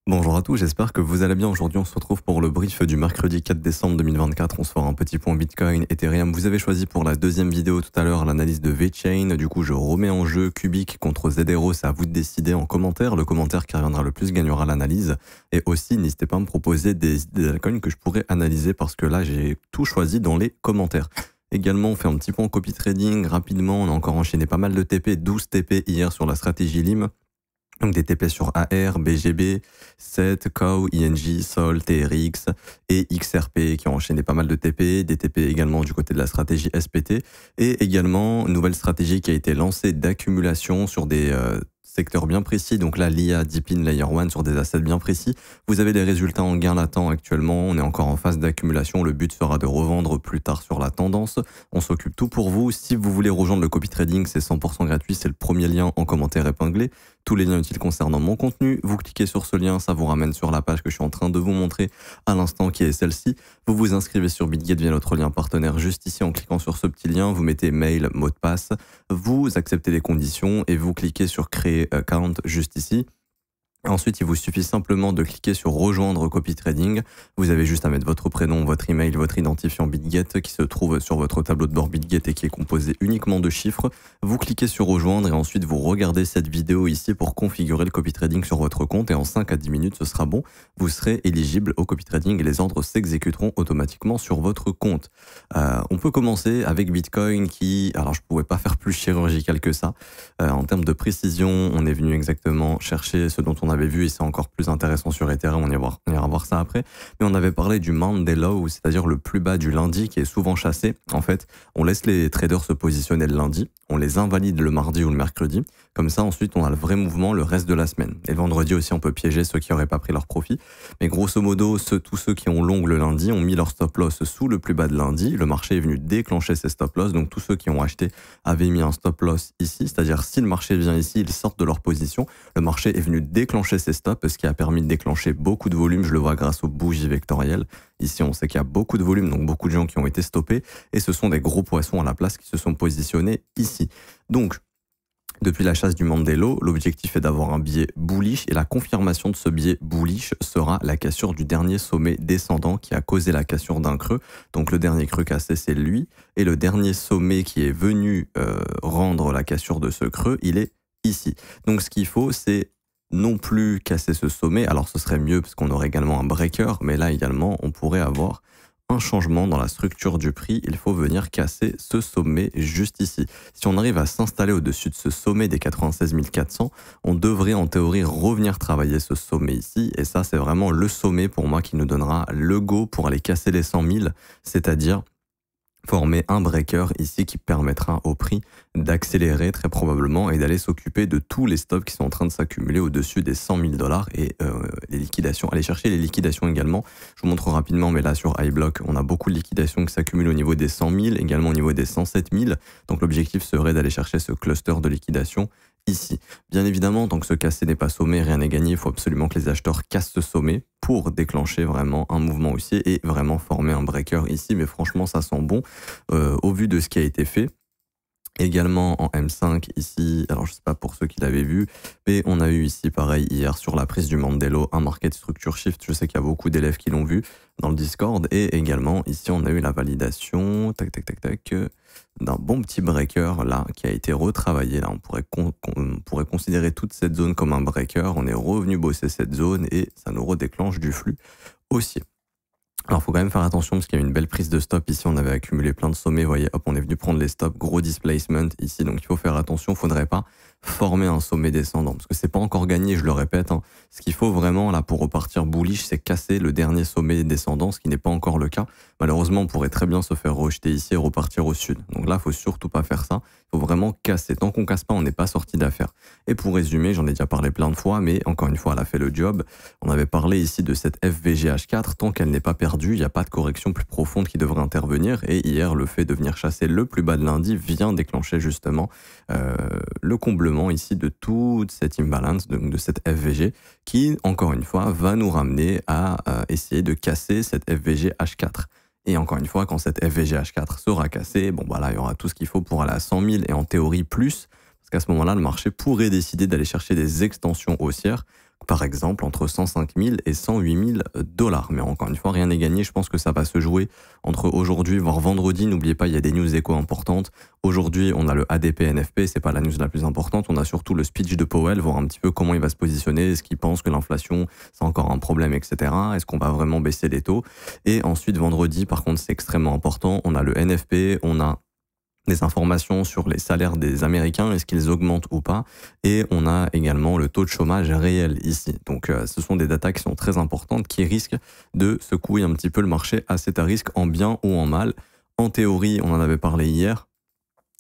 Bonjour à tous, j'espère que vous allez bien. Aujourd'hui, on se retrouve pour le brief du mercredi 4 décembre 2024. On se fera un petit point Bitcoin, Ethereum. Vous avez choisi pour la deuxième vidéo tout à l'heure l'analyse de VeChain. Du coup, je remets en jeu Cubic contre Zedero. C'est à vous de décider en commentaire. Le commentaire qui reviendra le plus gagnera l'analyse. Et aussi, n'hésitez pas à me proposer des idées d'altcoins que je pourrais analyser parce que là, j'ai tout choisi dans les commentaires. Également, on fait un petit point copy trading rapidement. On a encore enchaîné pas mal de TP, 12 TP hier sur la stratégie LIM. Donc des TP sur AR, BGB, SET, COW, INJ, SOL, TRX et XRP qui ont enchaîné pas mal de TP, des TP également du côté de la stratégie SPT et également une nouvelle stratégie qui a été lancée d'accumulation sur des secteurs bien précis. Donc là, l'IA, Deepin, Layer 1 sur des assets bien précis. Vous avez des résultats en gain latent actuellement. On est encore en phase d'accumulation. Le but sera de revendre plus tard sur la tendance. On s'occupe tout pour vous. Si vous voulez rejoindre le copy trading, c'est 100% gratuit. C'est le premier lien en commentaire épinglé. Tous les liens utiles concernant mon contenu, vous cliquez sur ce lien, ça vous ramène sur la page que je suis en train de vous montrer à l'instant qui est celle-ci. Vous vous inscrivez sur BitGet via notre lien partenaire juste ici en cliquant sur ce petit lien. Vous mettez mail, mot de passe, vous acceptez les conditions et vous cliquez sur créer account juste ici. Ensuite, il vous suffit simplement de cliquer sur rejoindre copy trading. Vous avez juste à mettre votre prénom, votre email, votre identifiant BitGet qui se trouve sur votre tableau de bord BitGet et qui est composé uniquement de chiffres. Vous cliquez sur rejoindre et ensuite vous regardez cette vidéo ici pour configurer le copy trading sur votre compte et en 5 à 10 minutes, ce sera bon. Vous serez éligible au copy trading et les ordres s'exécuteront automatiquement sur votre compte. On peut commencer avec Bitcoin qui, alors je ne pouvais pas faire plus chirurgical que ça. En termes de précision, on est venu exactement chercher ce dont on avait vu et c'est encore plus intéressant sur Ethereum, on ira voir ça après. Mais on avait parlé du Monday Low, c'est-à-dire le plus bas du lundi qui est souvent chassé. En fait, on laisse les traders se positionner le lundi, on les invalide le mardi ou le mercredi. Comme ça, ensuite, on a le vrai mouvement le reste de la semaine. Et le vendredi aussi, on peut piéger ceux qui n'auraient pas pris leur profit. Mais grosso modo, tous ceux qui ont long le lundi ont mis leur stop loss sous le plus bas de lundi. Le marché est venu déclencher ces stop loss. Donc tous ceux qui ont acheté avaient mis un stop loss ici. C'est-à-dire si le marché vient ici, ils sortent de leur position. Le marché est venu déclencher ces stops, ce qui a permis de déclencher beaucoup de volume. Je le vois grâce aux bougies vectorielles. Ici, on sait qu'il y a beaucoup de volume, donc beaucoup de gens qui ont été stoppés. Et ce sont des gros poissons à la place qui se sont positionnés ici. Donc, depuis la chasse du Mandelo, l'objectif est d'avoir un biais bullish et la confirmation de ce biais bullish sera la cassure du dernier sommet descendant qui a causé la cassure d'un creux. Donc le dernier creux cassé, c'est lui. Et le dernier sommet qui est venu rendre la cassure de ce creux, il est ici. Donc ce qu'il faut, c'est non plus casser ce sommet. Alors ce serait mieux parce qu'on aurait également un breaker, mais là également, on pourrait avoir un changement dans la structure du prix, il faut venir casser ce sommet juste ici. Si on arrive à s'installer au-dessus de ce sommet des 96 400, on devrait en théorie revenir travailler ce sommet ici. Et ça, c'est vraiment le sommet pour moi qui nous donnera le go pour aller casser les 100 000, c'est-à-dire former un breaker ici qui permettra au prix d'accélérer très probablement et d'aller s'occuper de tous les stocks qui sont en train de s'accumuler au-dessus des 100 000 $ et les liquidations. Aller chercher les liquidations également. Je vous montre rapidement, mais là sur iBlock, on a beaucoup de liquidations qui s'accumulent au niveau des 100 000, également au niveau des 107 000. Donc l'objectif serait d'aller chercher ce cluster de liquidation ici. Bien évidemment, tant que ce cassé n'est pas sommé, rien n'est gagné. Il faut absolument que les acheteurs cassent ce sommet pour déclencher vraiment un mouvement haussier et vraiment former un breaker ici. Mais franchement, ça sent bon au vu de ce qui a été fait. Également en M5 ici, alors je sais pas pour ceux qui l'avaient vu, mais on a eu ici pareil hier sur la prise du Mandelo un market structure shift. Je sais qu'il y a beaucoup d'élèves qui l'ont vu dans le Discord et également ici on a eu la validation d'un bon petit breaker là qui a été retravaillé. Là on pourrait considérer toute cette zone comme un breaker. On est revenu bosser cette zone et ça nous redéclenche du flux haussier. Alors, il faut quand même faire attention parce qu'il y a une belle prise de stop. Ici, on avait accumulé plein de sommets. Vous voyez, hop, on est venu prendre les stops. Gros displacement ici. Donc, il faut faire attention. Il ne faudrait pas former un sommet descendant parce que c'est pas encore gagné, je le répète. Hein. Ce qu'il faut vraiment, là, pour repartir bullish, c'est casser le dernier sommet descendant, ce qui n'est pas encore le cas. Malheureusement, on pourrait très bien se faire rejeter ici et repartir au sud. Donc là, il faut surtout pas faire ça. Il faut vraiment casser. Tant qu'on casse pas, on n'est pas sorti d'affaire. Et pour résumer, j'en ai déjà parlé plein de fois, mais encore une fois, elle a fait le job. On avait parlé ici de cette FVGH4. Tant qu'elle n'est pas perdue, il n'y a pas de correction plus profonde qui devrait intervenir. Et hier, le fait de venir chasser le plus bas de lundi vient déclencher justement le comblement ici de toute cette imbalance, donc de cette FVG, qui, encore une fois, va nous ramener à essayer de casser cette FVG H4. Et encore une fois, quand cette FVG H4 sera cassée, bon bah là, il y aura tout ce qu'il faut pour aller à 100 000 et en théorie plus, parce qu'à ce moment-là, le marché pourrait décider d'aller chercher des extensions haussières par exemple, entre 105 000 et 108 000 dollars. Mais encore une fois, rien n'est gagné. Je pense que ça va se jouer entre aujourd'hui, voire vendredi. N'oubliez pas, il y a des news éco importantes. Aujourd'hui, on a le ADP-NFP, c'est pas la news la plus importante. On a surtout le speech de Powell, voir un petit peu comment il va se positionner. Est-ce qu'il pense que l'inflation, c'est encore un problème, etc. Est-ce qu'on va vraiment baisser les taux? Et ensuite, vendredi, par contre, c'est extrêmement important. On a le NFP, on a des informations sur les salaires des Américains, est-ce qu'ils augmentent ou pas, et on a également le taux de chômage réel ici. Donc ce sont des datas qui sont très importantes, qui risquent de secouer un petit peu le marché à cet risque en bien ou en mal. En théorie, on en avait parlé hier,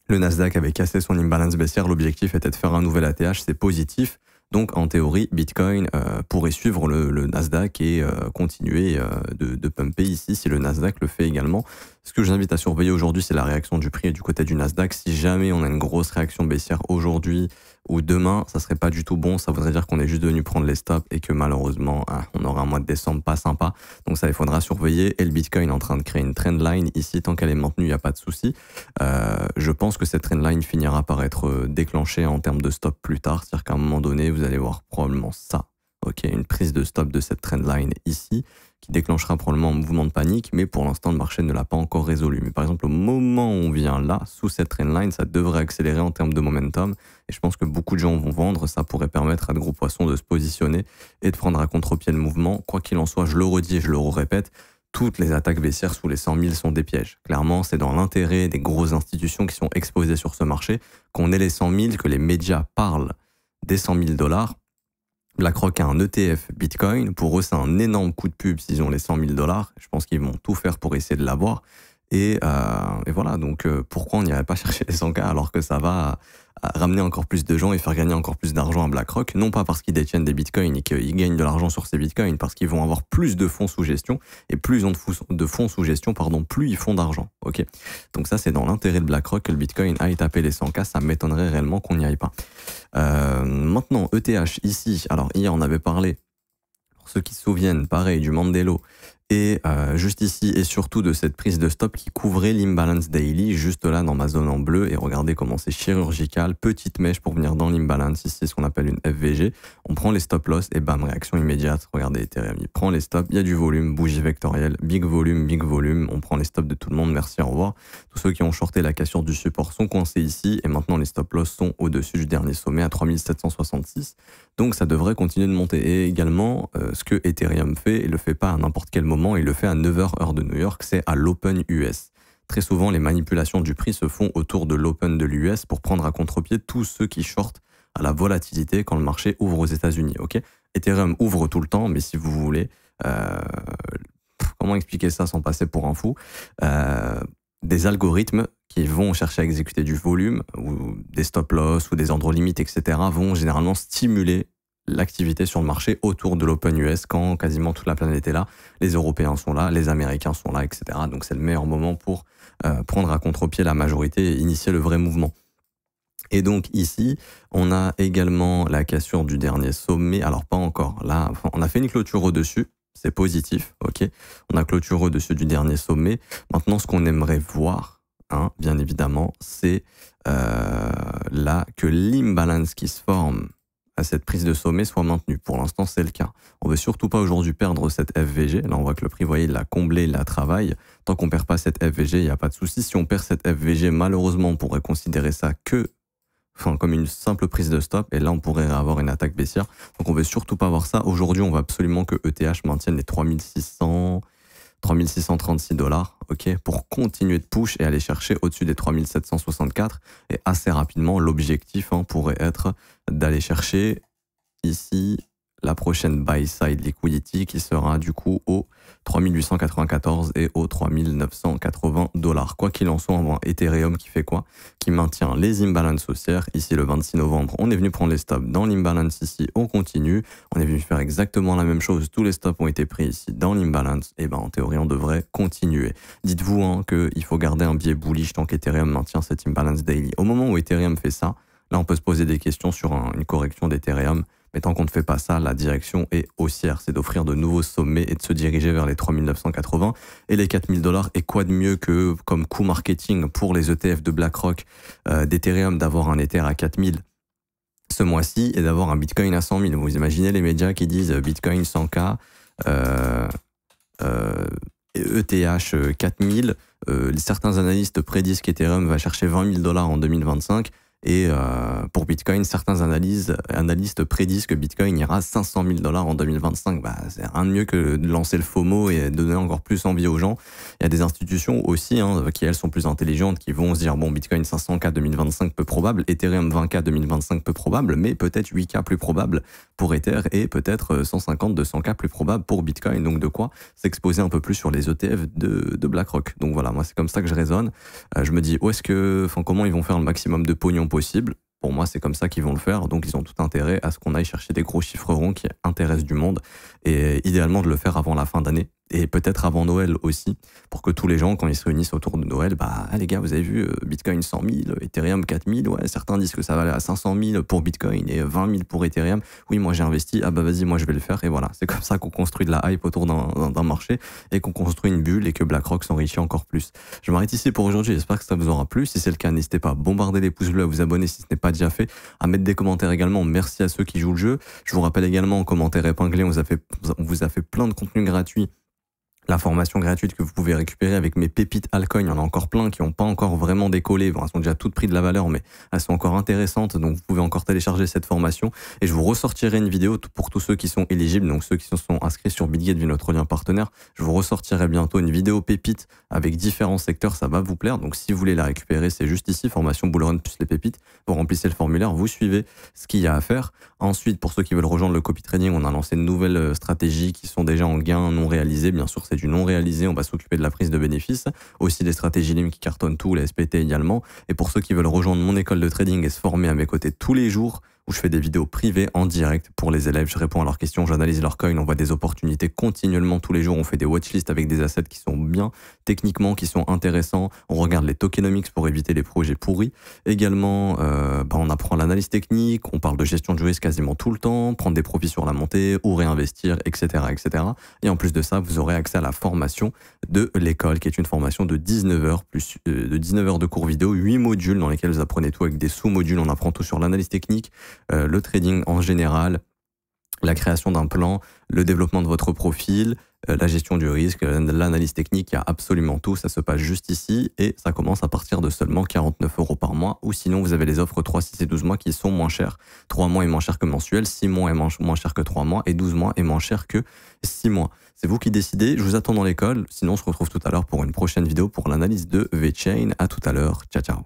le Nasdaq avait cassé son imbalance baissière, l'objectif était de faire un nouvel ATH, c'est positif. Donc en théorie, Bitcoin pourrait suivre le Nasdaq et continuer de pumper ici si le Nasdaq le fait également. Ce que je vous invite à surveiller aujourd'hui, c'est la réaction du prix du côté du Nasdaq. Si jamais on a une grosse réaction baissière aujourd'hui ou demain, ça serait pas du tout bon. Ça voudrait dire qu'on est juste venu prendre les stops et que malheureusement, on aura un mois de décembre pas sympa. Donc ça, il faudra surveiller. Et le Bitcoin est en train de créer une trendline ici. Tant qu'elle est maintenue, il n'y a pas de souci. Je pense que cette trendline finira par être déclenchée en termes de stop plus tard. C'est-à-dire qu'à un moment donné, vous allez voir probablement ça. Ok, une prise de stop de cette trendline ici, qui déclenchera probablement un mouvement de panique, mais pour l'instant, le marché ne l'a pas encore résolu. Mais par exemple, au moment où on vient là, sous cette trendline, ça devrait accélérer en termes de momentum, et je pense que beaucoup de gens vont vendre, ça pourrait permettre à de gros poissons de se positionner et de prendre à contre-pied le mouvement. Quoi qu'il en soit, je le redis et je le répète, toutes les attaques baissières sous les 100 000 sont des pièges. Clairement, c'est dans l'intérêt des grosses institutions qui sont exposées sur ce marché qu'on ait les 100 000, que les médias parlent des 100 000 dollars. BlackRock a un ETF Bitcoin. Pour eux, c'est un énorme coup de pub s'ils ont les 100 000 dollars. Je pense qu'ils vont tout faire pour essayer de l'avoir. Et voilà, donc pourquoi on n'irait pas chercher les 100K alors que ça va ramener encore plus de gens et faire gagner encore plus d'argent à BlackRock, non pas parce qu'ils détiennent des bitcoins et qu'ils gagnent de l'argent sur ces bitcoins, parce qu'ils vont avoir plus de fonds sous gestion, et plus ils ont de fonds sous gestion, plus ils font d'argent. Ok. Donc ça, c'est dans l'intérêt de BlackRock que le bitcoin aille taper les 100K, ça m'étonnerait réellement qu'on n'y aille pas. Maintenant, ETH ici, alors hier on avait parlé, pour ceux qui se souviennent, pareil, du Mandelo, et juste ici, et surtout de cette prise de stop qui couvrait l'imbalance daily, juste là dans ma zone en bleu, et regardez comment c'est chirurgical, petite mèche pour venir dans l'imbalance, ici c'est ce qu'on appelle une FVG, on prend les stop loss, et bam, réaction immédiate, regardez Ethereum, il prend les stops, il y a du volume, bougie vectorielle, big volume, on prend les stops de tout le monde, merci, au revoir. Tous ceux qui ont shorté la cassure du support sont coincés ici, et maintenant les stop loss sont au-dessus du dernier sommet à 3766, donc ça devrait continuer de monter. Et également, ce que Ethereum fait, il le fait pas à n'importe quel moment, il le fait à 9h heure de New York, c'est à l'Open US. Très souvent, les manipulations du prix se font autour de l'Open de l'US pour prendre à contre-pied tous ceux qui shortent à la volatilité quand le marché ouvre aux États-Unis. Ok, Ethereum ouvre tout le temps, mais si vous voulez, comment expliquer ça sans passer pour un fou, des algorithmes qui vont chercher à exécuter du volume, ou des stop-loss, ou des ordres limites, etc., vont généralement stimuler l'activité sur le marché autour de l'Open US quand quasiment toute la planète est là, les Européens sont là, les Américains sont là, etc. Donc c'est le meilleur moment pour prendre à contre-pied la majorité et initier le vrai mouvement. Et donc ici, on a également la cassure du dernier sommet, alors pas encore, là, on a fait une clôture au-dessus, c'est positif, ok. On a clôturé au-dessus du dernier sommet. Maintenant, ce qu'on aimerait voir, bien évidemment, c'est là que l'imbalance qui se forme à cette prise de sommet soit maintenue. Pour l'instant, c'est le cas. On veut surtout pas aujourd'hui perdre cette FVG. Là, on voit que le prix, vous voyez, il l'a comblé, il la travaille. Tant qu'on perd pas cette FVG, il n'y a pas de souci. Si on perd cette FVG, malheureusement, on pourrait considérer ça comme une simple prise de stop, et là on pourrait avoir une attaque baissière. Donc on veut surtout pas voir ça. Aujourd'hui, on veut absolument que ETH maintienne les 3636 dollars, ok, pour continuer de push et aller chercher au-dessus des 3764. Et assez rapidement, l'objectif pourrait être d'aller chercher ici la prochaine buy side liquidity qui sera du coup au 3894 et au 3980 dollars. Quoi qu'il en soit, on voit Ethereum qui fait quoi? Qui maintient les imbalances haussières. Ici, le 26 novembre, on est venu prendre les stops dans l'imbalance ici, on continue. On est venu faire exactement la même chose. Tous les stops ont été pris ici dans l'imbalance. Et ben, en théorie, on devrait continuer. Dites-vous qu'il faut garder un biais bullish tant qu'Ethereum maintient cette imbalance daily. Au moment où Ethereum fait ça, là, on peut se poser des questions sur une correction d'Ethereum. Mais tant qu'on ne fait pas ça, la direction est haussière. C'est d'offrir de nouveaux sommets et de se diriger vers les 3980 et les 4000 dollars. Et quoi de mieux que, comme coût marketing pour les ETF de BlackRock, d'Ethereum, d'avoir un Ether à 4000 ce mois-ci est d'avoir un Bitcoin à 100 000. Vous imaginez les médias qui disent Bitcoin 100K, ETH 4000. Certains analystes prédisent qu'Ethereum va chercher 20 000 $ en 2025. Et pour Bitcoin, certains analystes prédisent que Bitcoin ira à 500 000 $ en 2025. Bah, c'est rien de mieux que de lancer le FOMO et de donner encore plus envie aux gens. Il y a des institutions aussi qui, elles, sont plus intelligentes, qui vont se dire, bon, Bitcoin 500K 2025 peu probable, Ethereum 20K 2025 peu probable, mais peut-être 8K plus probable pour Ether et peut-être 150, 200K plus probable pour Bitcoin. Donc de quoi s'exposer un peu plus sur les ETF de BlackRock. Donc voilà, moi c'est comme ça que je raisonne. Je me dis, comment ils vont faire le maximum de pognon possible. Pour moi, c'est comme ça qu'ils vont le faire. Donc, ils ont tout intérêt à ce qu'on aille chercher des gros chiffres ronds qui intéressent du monde et idéalement de le faire avant la fin d'année et peut-être avant Noël aussi pour que tous les gens, quand ils se réunissent autour de Noël, les gars, vous avez vu Bitcoin 100 000, Ethereum 4 000, ouais, certains disent que ça va aller à 500 000 pour Bitcoin et 20 000 pour Ethereum. Oui, moi j'ai investi, vas-y, moi je vais le faire et voilà. C'est comme ça qu'on construit de la hype autour d'un marché et qu'on construit une bulle et que BlackRock s'enrichit encore plus. Je m'arrête ici pour aujourd'hui, j'espère que ça vous aura plu. Si c'est le cas, n'hésitez pas à bombarder les pouces bleus, à vous abonner si ce n'est pas déjà fait, à mettre des commentaires également. Merci à ceux qui jouent le jeu. Je vous rappelle également en commentaire épinglé, on vous a fait plein de contenus gratuits. La formation gratuite que vous pouvez récupérer avec mes pépites altcoin, il y en a encore plein qui n'ont pas encore vraiment décollé. Bon, elles sont déjà toutes pris de la valeur, mais elles sont encore intéressantes. Donc, vous pouvez encore télécharger cette formation. Et je vous ressortirai une vidéo pour tous ceux qui sont éligibles, donc ceux qui se sont inscrits sur Bitget via notre lien partenaire. Je vous ressortirai bientôt une vidéo pépite avec différents secteurs. Ça va vous plaire. Donc, si vous voulez la récupérer, c'est juste ici, formation Bullrun plus les pépites. Vous remplissez le formulaire, vous suivez ce qu'il y a à faire. Ensuite, pour ceux qui veulent rejoindre le copy trading, on a lancé de nouvelles stratégies qui sont déjà en gain non réalisés. Bien sûr, c'est du non réalisé. On va s'occuper de la prise de bénéfices. Aussi, les stratégies LIM qui cartonnent tout, les SPT également. Et pour ceux qui veulent rejoindre mon école de trading et se former à mes côtés tous les jours, où je fais des vidéos privées en direct pour les élèves. Je réponds à leurs questions, j'analyse leurs coins, on voit des opportunités continuellement tous les jours. On fait des watchlists avec des assets qui sont bien techniquement, qui sont intéressants. On regarde les tokenomics pour éviter les projets pourris. Également, on apprend l'analyse technique, on parle de gestion du risque quasiment tout le temps, prendre des profits sur la montée ou réinvestir, etc., etc. Et en plus de ça, vous aurez accès à la formation de l'école, qui est une formation de 19 heures, plus de 19 heures de cours vidéo, 8 modules dans lesquels vous apprenez tout avec des sous-modules. On apprend tout sur l'analyse technique, le trading en général, la création d'un plan, le développement de votre profil, la gestion du risque, l'analyse technique, il y a absolument tout, ça se passe juste ici et ça commence à partir de seulement 49 € par mois ou sinon vous avez les offres 3, 6 et 12 mois qui sont moins chères. 3 mois est moins cher que mensuel, 6 mois est moins cher que 3 mois et 12 mois est moins cher que 6 mois. C'est vous qui décidez, je vous attends dans l'école, sinon on se retrouve tout à l'heure pour une prochaine vidéo pour l'analyse de VeChain. À tout à l'heure, ciao ciao.